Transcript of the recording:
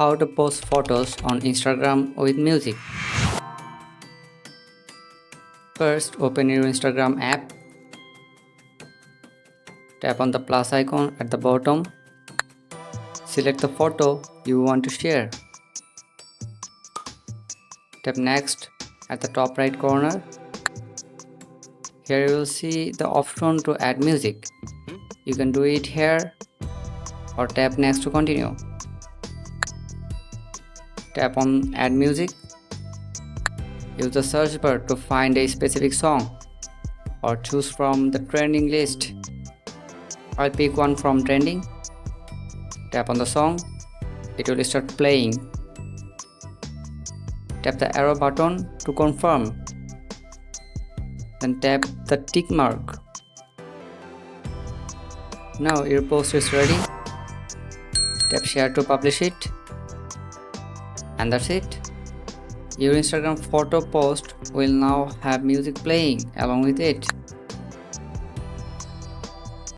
How to post photos on Instagram with music. First, open your Instagram app. Tap on the plus icon at the bottom. Select the photo you want to share. Tap next at the top right corner. Here you will see the option to add music. You can do it here or tap next to continue. Tap on add music. Use the search bar to find a specific song or choose from the trending list. I'll pick one from trending. Tap on the song. It will start playing. Tap the arrow button to confirm. Then tap the tick mark. Now your post is ready. Tap share to publish it. And that's it. Your Instagram photo post will now have music playing along with it.